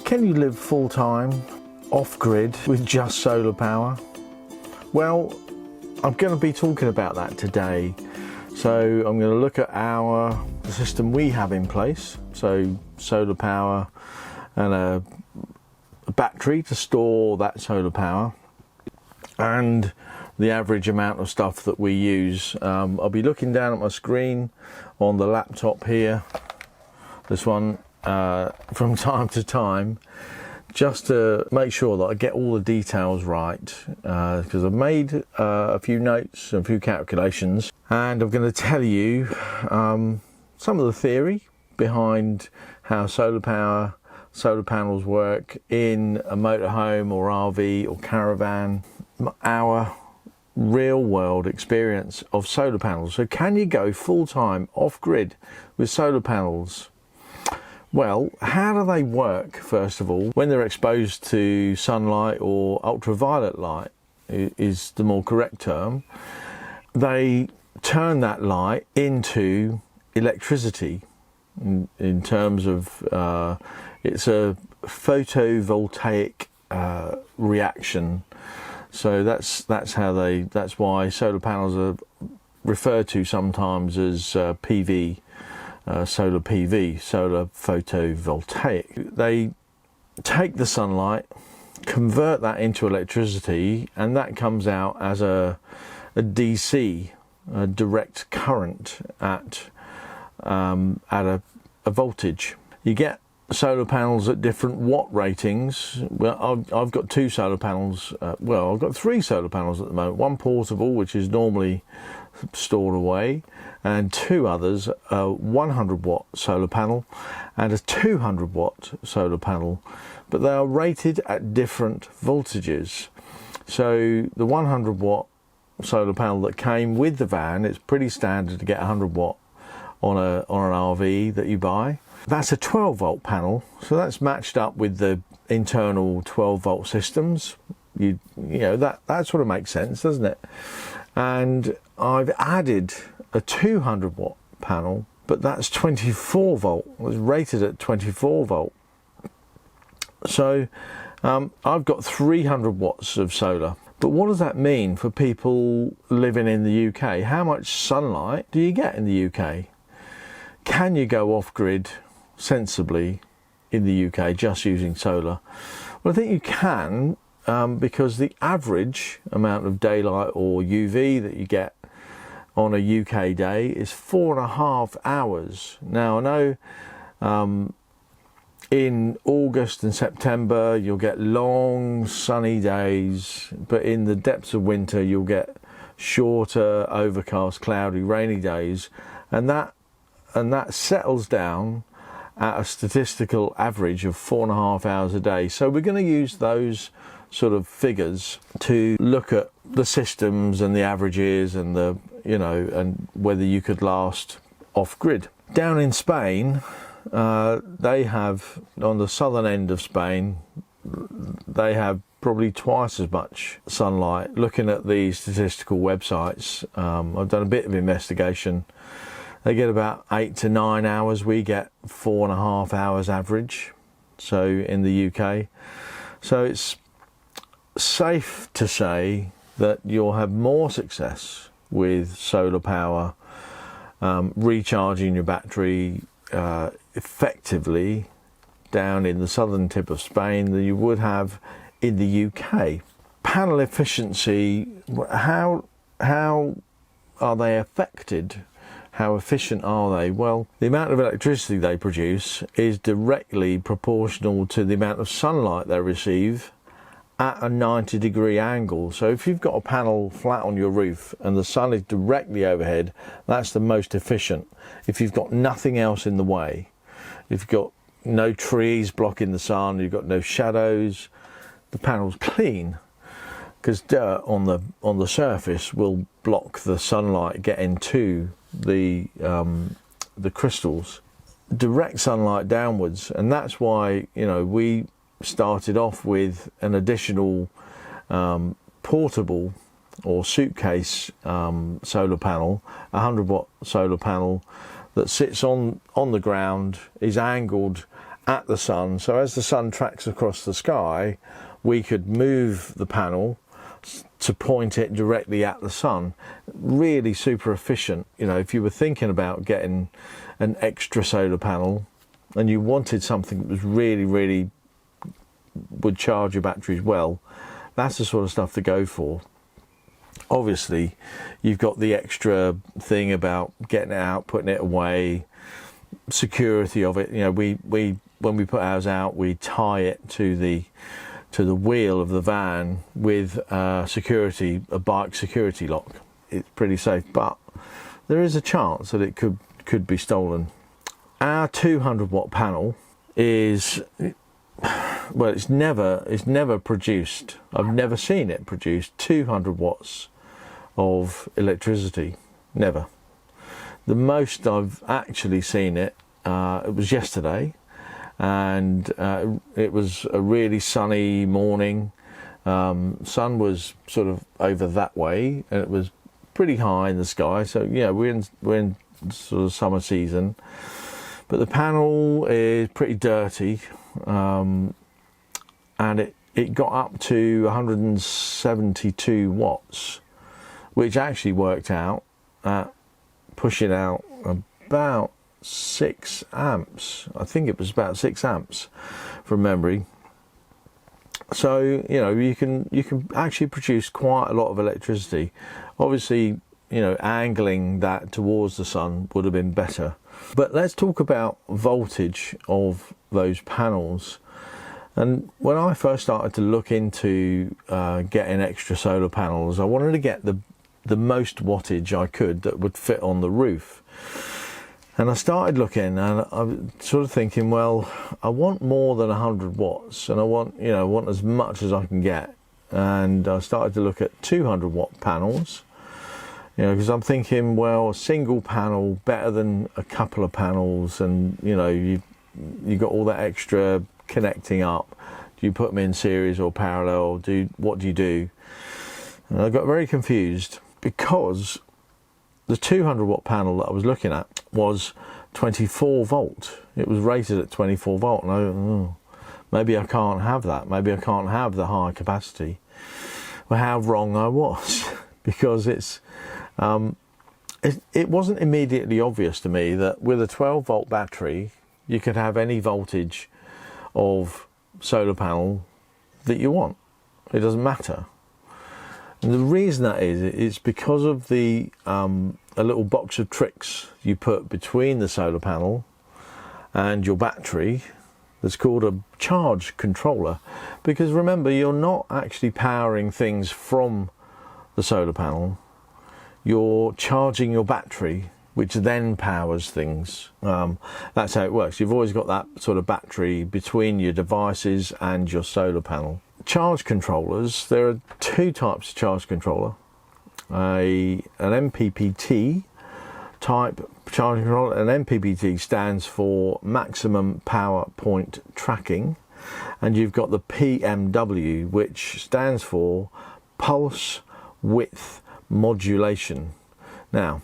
Can you live full-time off-grid with just solar power? Well, I'm going to be talking about that today. So I'm going to look at the system we have in place, so solar power and a battery to store that solar power, and the average amount of stuff that we use. I'll be looking down at my screen on the laptop here, this one, from time to time, just to make sure that I get all the details right, because I've made a few notes and a few calculations, and I'm going to tell you some of the theory behind how solar panels work in a motorhome or RV or caravan, our real world experience of solar panels. So can you go full-time off-grid with solar panels? Well, how do they work, first of all? When they're exposed to sunlight, or ultraviolet light is the more correct term, they turn that light into electricity in terms of it's a photovoltaic reaction. So that's why solar panels are referred to sometimes as PV, solar PV, solar photovoltaic. They take the sunlight, convert that into electricity, and that comes out as a DC, a direct current at a voltage. You get solar panels at different watt ratings. Well, I've got two solar panels. Well, I've got three solar panels at the moment. One portable, which is normally stored away, and two others, a 100 watt solar panel and a 200 watt solar panel, but they are rated at different voltages. So the 100 watt solar panel that came with the van, it's pretty standard to get 100 watt on an RV that you buy. That's a 12 volt panel, so that's matched up with the internal 12 volt systems. You know that sort of makes sense, doesn't it? And I've added a 200 watt panel, but that's 24 volt. It was rated at 24 volt. So I've got 300 watts of solar. But what does that mean for people living in the UK? How much sunlight do you get in the UK? Can you go off grid sensibly in the UK just using solar? Well, I think you can, because the average amount of daylight or UV that you get on a UK day is 4.5 hours. Now, I know in August and September you'll get long sunny days, but in the depths of winter you'll get shorter, overcast, cloudy, rainy days, and that settles down at a statistical average of 4.5 hours a day. So we're going to use those sort of figures to look at the systems and the averages and and whether you could last off grid. Down in Spain, they have, on the southern end of Spain, they have probably twice as much sunlight. Looking at the statistical websites, I've done a bit of investigation. They get about 8 to 9 hours. We get 4.5 hours average, so in the UK. So it's safe to say that you'll have more success with solar power, recharging your battery effectively down in the southern tip of Spain than you would have in the UK. Panel efficiency, how are they affected? How efficient are they? Well, the amount of electricity they produce is directly proportional to the amount of sunlight they receive at a 90-degree angle. So if you've got a panel flat on your roof and the sun is directly overhead, that's the most efficient. If you've got nothing else in the way, if you've got no trees blocking the sun, you've got no shadows, the panel's clean, because dirt on the surface will block the sunlight getting to the crystals. Direct sunlight downwards, and that's why we started off with an additional portable or suitcase solar panel, a 100 watt solar panel that sits on the ground, is angled at the sun, so as the sun tracks across the sky, we could move the panel to point it directly at the sun. Really super efficient. You know, if you were thinking about getting an extra solar panel and you wanted something that was really would charge your batteries well, that's the sort of stuff to go for. Obviously you've got the extra thing about getting it out, putting it away, security of it. You know, when we put ours out, we tie it to the wheel of the van with a bike security lock. It's pretty safe, but there is a chance that it could be stolen. Our 200 watt panel is, well, it's never produced, I've never seen it produce 200 watts of electricity, never. The most I've actually seen it was yesterday, and it was a really sunny morning. Sun was sort of over that way, and it was pretty high in the sky. So yeah, we're in sort of summer season, but the panel is pretty dirty, and it got up to 172 watts, which actually worked out at pushing out about 6 amps. I think it was about 6 amps from memory. So you know, you can actually produce quite a lot of electricity. Obviously, you know, angling that towards the sun would have been better. But let's talk about voltage of those panels. And when I first started to look into getting extra solar panels, I wanted to get the most wattage I could that would fit on the roof. And I started looking, and I was sort of thinking, well, I want more than 100 watts, and I want as much as I can get. And I started to look at 200 watt panels, you know, because I'm thinking, well, a single panel better than a couple of panels, and you know, you got all that extra connecting up. Do you put them in series or parallel? What do you do? And I got very confused, because the 200 watt panel that I was looking at was 24 volt. It was rated at 24 volt, and maybe I can't have that. Maybe I can't have the high capacity. Well, how wrong I was, because it wasn't immediately obvious to me that with a 12 volt battery, you could have any voltage of solar panel that you want. It doesn't matter. And the reason that is, it's because of the a little box of tricks you put between the solar panel and your battery that's called a charge controller. Because remember, you're not actually powering things from the solar panel, you're charging your battery, which then powers things. That's how it works. You've always got that sort of battery between your devices and your solar panel. Charge controllers, there are two types of charge controller. An MPPT type charge controller. An MPPT stands for maximum power point tracking, and you've got the PMW, which stands for pulse width modulation. Now,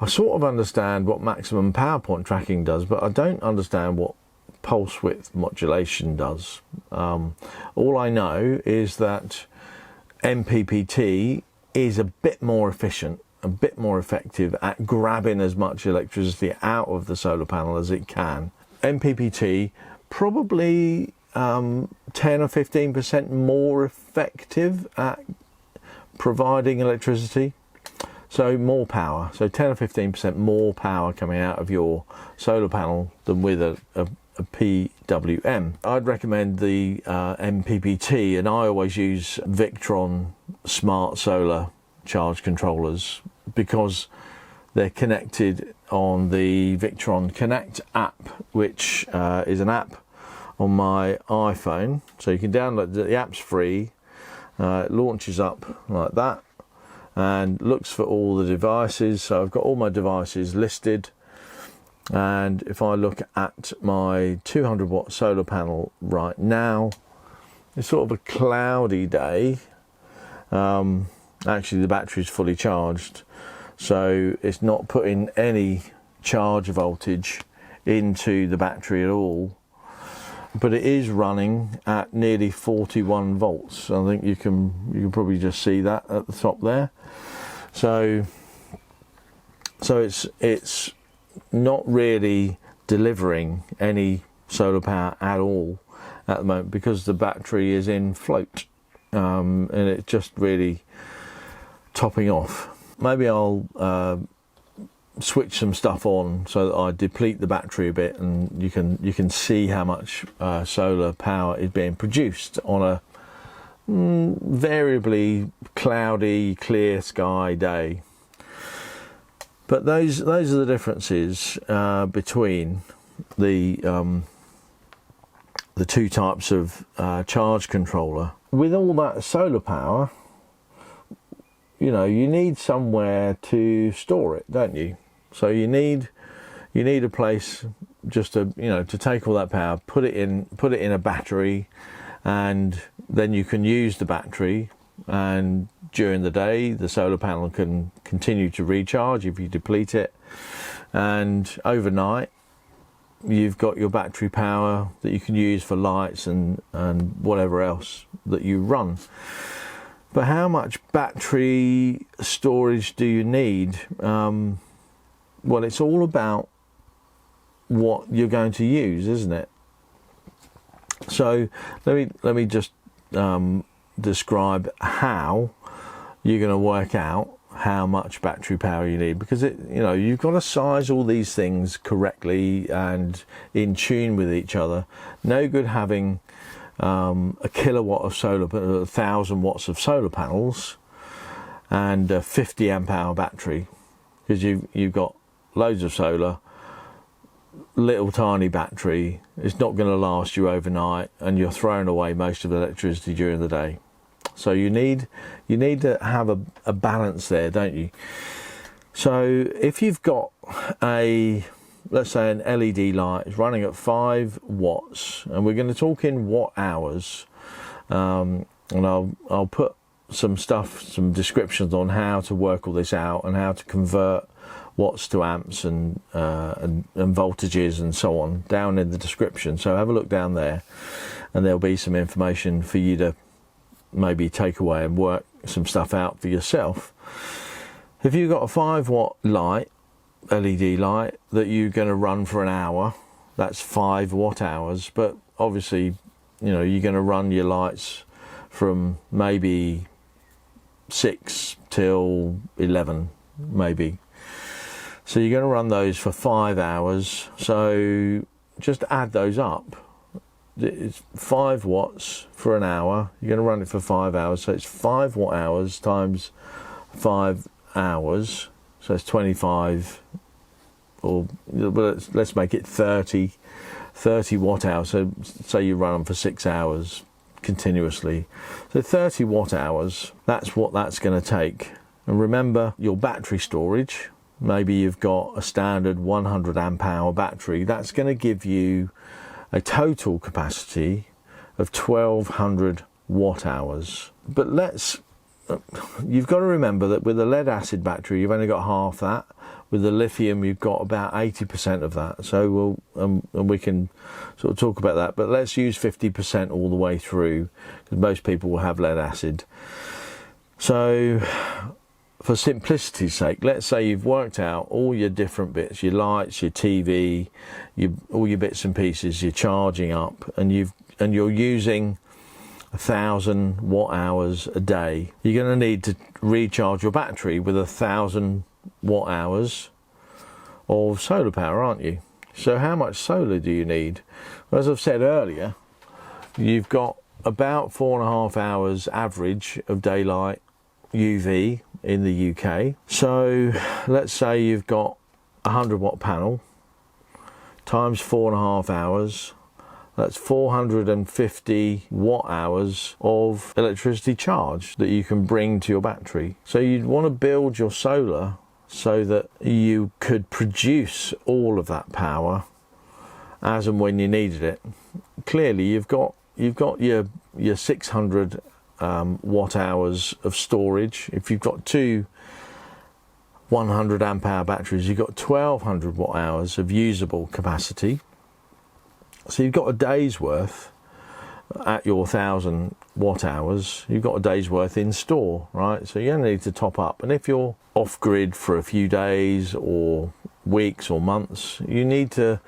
I sort of understand what maximum power point tracking does, but I don't understand what pulse width modulation does. All I know is that MPPT is a bit more efficient, a bit more effective at grabbing as much electricity out of the solar panel as it can. MPPT probably 10 or 15% more effective at providing electricity. So more power, so 10 or 15% more power coming out of your solar panel than with a PWM. I'd recommend the MPPT, and I always use Victron Smart Solar charge controllers because they're connected on the Victron Connect app, which is an app on my iPhone. So you can download the app's free. It launches up like that and looks for all the devices. So I've got all my devices listed. And if I look at my 200 watt solar panel right now, it's sort of a cloudy day. Actually, the battery's fully charged, so it's not putting any charge voltage into the battery at all. but it is running at nearly 41 volts. I think you can probably just see that at the top there. So it's not really delivering any solar power at all at the moment because the battery is in float, and it's just really topping off. Maybe I'll switch some stuff on so that I deplete the battery a bit, and you can see how much solar power is being produced on a variably cloudy, clear sky day. But those are the differences between the two types of charge controller. With all that solar power, you know, you need somewhere to store it, don't you? So you need a place just to, you know, to take all that power, put it in a battery, and then you can use the battery, and during the day the solar panel can continue to recharge if you deplete it, and overnight you've got your battery power that you can use for lights and whatever else that you run. But how much battery storage do you need? Well, it's all about what you're going to use, isn't it? So let me just describe how you're going to work out how much battery power you need, because you've got to size all these things correctly and in tune with each other. No good having a kilowatt of solar, 1,000 watts of solar panels and a 50 amp hour battery, because you've got loads of solar, little tiny battery. It's not going to last you overnight, and you're throwing away most of the electricity during the day. So you need to have a balance there, don't you? So if you've got let's say an LED light is running at 5 watts, and we're going to talk in watt hours, and I'll put some descriptions on how to work all this out and how to convert watts to amps and voltages and so on down in the description. So have a look down there, and there'll be some information for you to maybe take away and work some stuff out for yourself. If you've got a 5 watt light, LED light, that you're going to run for an hour, that's 5 watt hours. But obviously, you're going to run your lights from maybe 6 till 11 maybe. So you're going to run those for 5 hours. So just add those up. It's 5 watts for an hour. You're going to run it for 5 hours. So it's 5 watt hours times 5 hours. So it's 25, or let's make it 30 watt hours. So say you run them for 6 hours continuously. So 30 watt hours, that's what that's going to take. And remember your battery storage. Maybe you've got a standard 100 amp hour battery. That's going to give you a total capacity of 1200 watt hours. But you've got to remember that with a lead acid battery, you've only got half that. With the lithium, you've got about 80% of that. So and we can sort of talk about that. But let's use 50% all the way through, because most people will have lead acid. So for simplicity's sake, let's say you've worked out all your different bits, your lights, your TV, all your bits and pieces, you're charging up, and you're using 1,000 watt hours a day. You're going to need to recharge your battery with 1,000 watt hours of solar power, aren't you? So how much solar do you need? Well, as I've said earlier, you've got about 4.5 hours average of daylight UV in the UK. So let's say you've got a 100 watt panel times 4.5 hours. That's 450 watt hours of electricity charge that you can bring to your battery. So you'd want to build your solar so that you could produce all of that power as and when you needed it. Clearly you've got your 600 watt hours of storage. If you've got two 100 amp hour batteries, you've got 1200 watt hours of usable capacity. So you've got a day's worth at your 1,000 watt hours, you've got a day's worth in store, right? So you only need to top up. And if you're off grid for a few days or weeks or months, you need to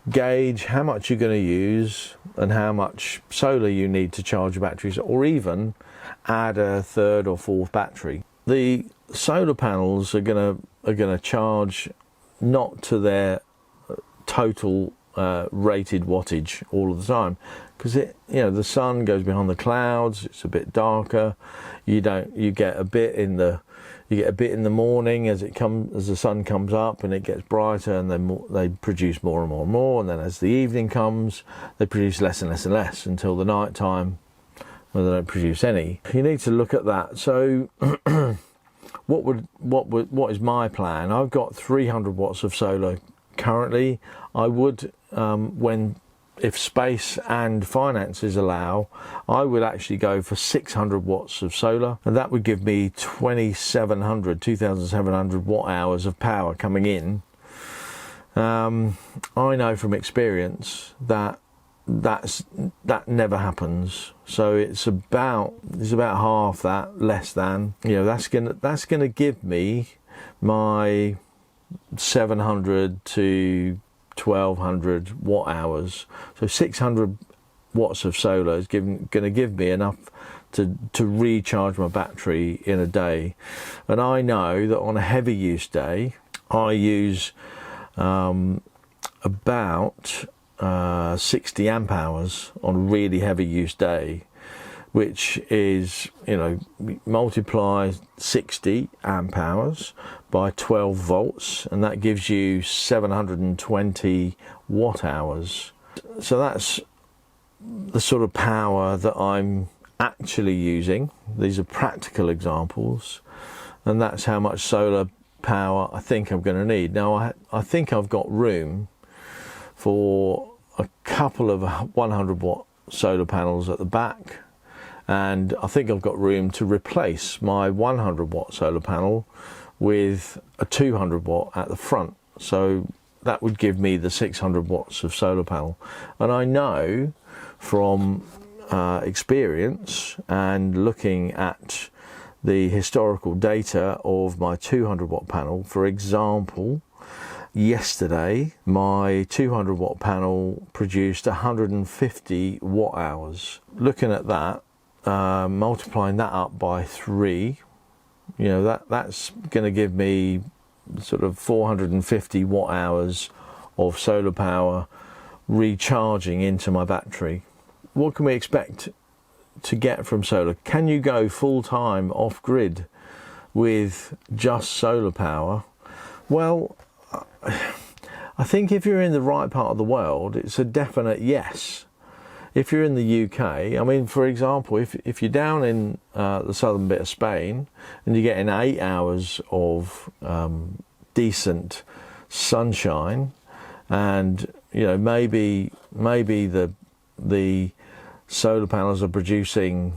gauge how much you're going to use and how much solar you need to charge your batteries, or even add a third or fourth battery. The solar panels are going to charge not to their total rated wattage all of the time, because the sun goes behind the clouds, it's a bit darker, you get a bit in the morning as the sun comes up and it gets brighter, and then they produce more and more and more, and then as the evening comes they produce less and less and less until the night time where they don't produce any. You need to look at that. So what is my plan? I've got 300 watts of solar currently. I would, if space and finances allow, I would actually go for 600 watts of solar, and that would give me 2,700 watt hours of power coming in. I know from experience that never happens. So it's about half that, less than. That's gonna give me my 700 to 1,200 watt hours. So 600 watts of solar is going to give me enough to recharge my battery in a day. And I know that on a heavy use day I use about 60 amp hours on a really heavy use day, which is, multiply 60 amp hours by 12 volts, and that gives you 720 watt hours. So that's the sort of power that I'm actually using. These are practical examples, and that's how much solar power I think I'm going to need. Now I think I've got room for a couple of 100 watt solar panels at the back, and I think I've got room to replace my 100 watt solar panel with a 200 watt at the front. So that would give me the 600 watts of solar panel. And I know from experience and looking at the historical data of my 200 watt panel, for example, yesterday my 200 watt panel produced 150 watt hours. Looking at that, multiplying that up by 3, that's going to give me sort of 450 watt hours of solar power recharging into my battery. What can we expect to get from solar? Can you go full time off grid with just solar power? Well, I think if you're in the right part of the world, it's a definite yes. If you're in the UK, I mean, for example, if you're down in the southern bit of Spain and you're getting 8 hours of decent sunshine, and maybe the solar panels are producing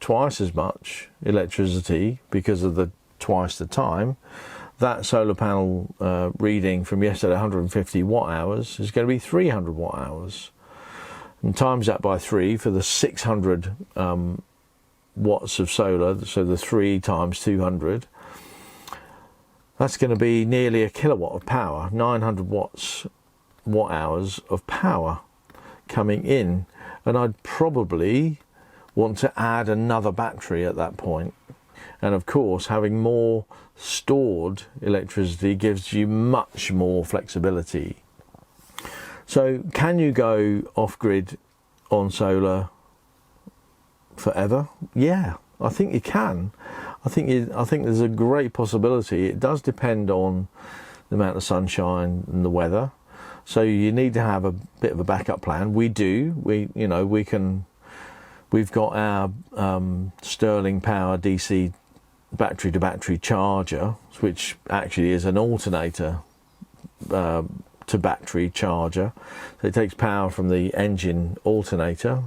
twice as much electricity because of the twice the time, that solar panel reading from yesterday, 150 watt hours, is going to be 300 watt hours. And times that by 3 for the 600 watts of solar, so the 3 times 200, that's going to be nearly a kilowatt of power, 900 watt hours of power coming in. And I'd probably want to add another battery at that point. And of course, having more stored electricity gives you much more flexibility. So can you go off grid on solar forever? Yeah, I think you can. I think there's a great possibility. It does depend on the amount of sunshine and the weather. So you need to have a bit of a backup plan. We do. We've got our Sterling Power DC battery to battery charger, which actually is an alternator to battery charger. So it takes power from the engine alternator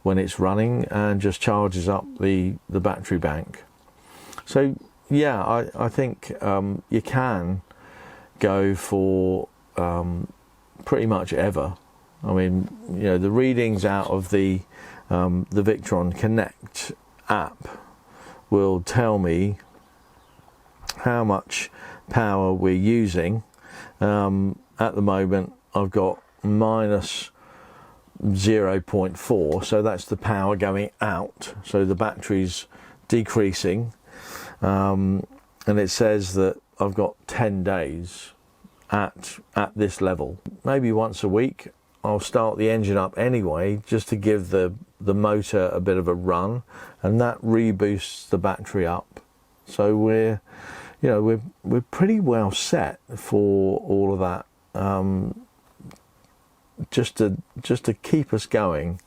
when it's running and just charges up the battery bank. So yeah, I think you can go for pretty much ever I mean, you know, the readings out of the Victron Connect app will tell me how much power we're using. At the moment I've got minus 0.4, so that's the power going out, so the battery's decreasing, and it says that I've got 10 days at this level. Maybe once a week I'll start the engine up anyway, just to give the motor a bit of a run, and that reboosts the battery up. So we're pretty well set for all of that, just to keep us going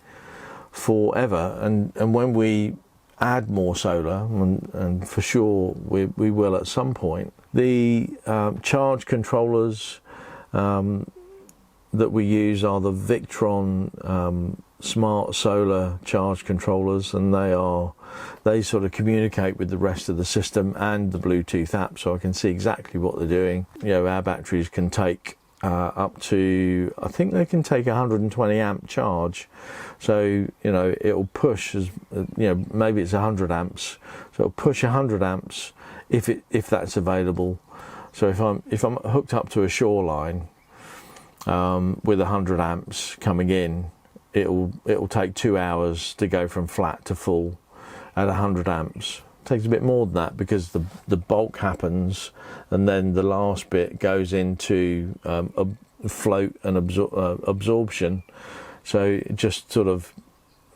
forever. And when we add more solar, and for sure we will at some point, the charge controllers that we use are the Victron smart solar charge controllers, and they sort of communicate with the rest of the system and the Bluetooth app, so I can see exactly what they're doing. You know, our batteries can take up to, I think they can take 120 amp charge, so you know, it'll push, as you know, maybe it's 100 amps, so it'll push 100 amps if that's available. So if I'm hooked up to a shoreline with 100 amps coming in, it'll take 2 hours to go from flat to full at 100 amps. It takes a bit more than that because the bulk happens, and then the last bit goes into float and absorption. So it just sort of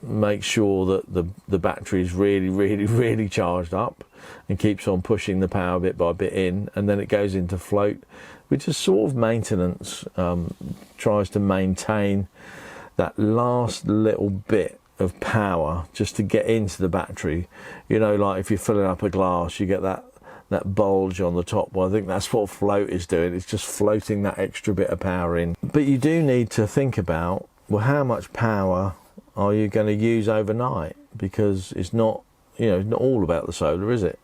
makes sure that the battery is really charged up and keeps on pushing the power bit by bit in, and then it goes into float, which is sort of maintenance, tries to maintain that last little bit of power just to get into the battery. You know, like if you're filling up a glass, you get that bulge on the top. Well, I think that's what float is doing. It's just floating that extra bit of power in. But you do need to think about, well, how much power are you going to use overnight? Because it's not, you know, not all about the solar, is it?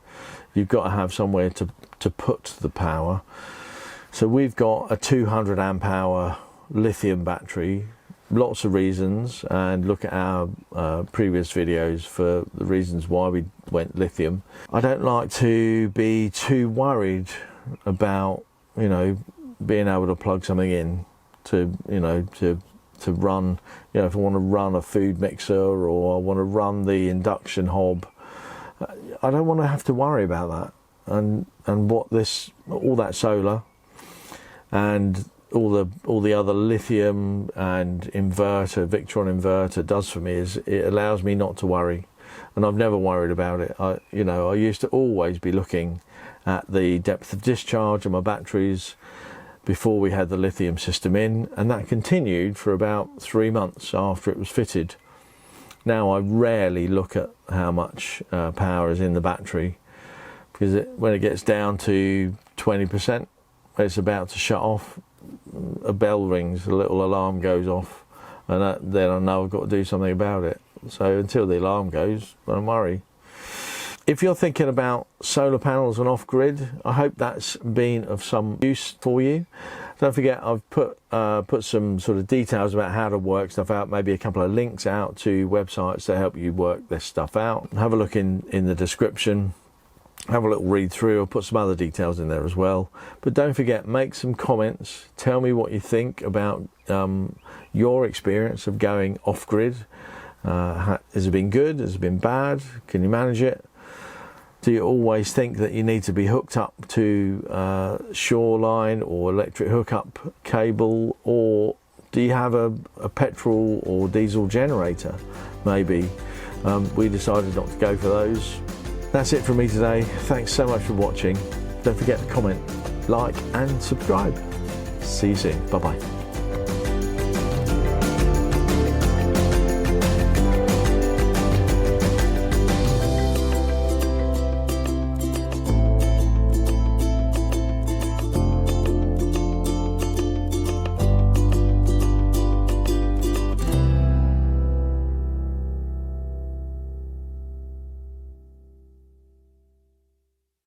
You've got to have somewhere to put the power. So we've got a 200 amp hour lithium battery. Lots of reasons, and look at our previous videos for the reasons why we went lithium. I don't like to be too worried about, you know, being able to plug something in to, you know, to run, you know, if I want to run a food mixer or I want to run the induction hob, I don't want to have to worry about that. And what all that solar and all the other lithium and Victron inverter does for me is it allows me not to worry, and I've never worried about it. I used to always be looking at the depth of discharge of my batteries before we had the lithium system in, and that continued for about 3 months after it was fitted. Now I rarely look at how much power is in the battery, because when it gets down to 20%, it's about to shut off, a bell rings, a little alarm goes off, and then I know I've got to do something about it. So until the alarm goes, don't worry. If you're thinking about solar panels and off-grid, I hope that's been of some use for you. Don't forget, I've put some sort of details about how to work stuff out, maybe a couple of links out to websites that help you work this stuff out. Have a look in the description. Have a little read through. I'll put some other details in there as well. But don't forget, make some comments. Tell me what you think about your experience of going off-grid. Has it been good? Has it been bad? Can you manage it? Do you always think that you need to be hooked up to shoreline or electric hookup cable, or do you have a petrol or diesel generator? Maybe. We decided not to go for those. That's it from me today. Thanks so much for watching. Don't forget to comment, like and subscribe. See you soon. Bye bye.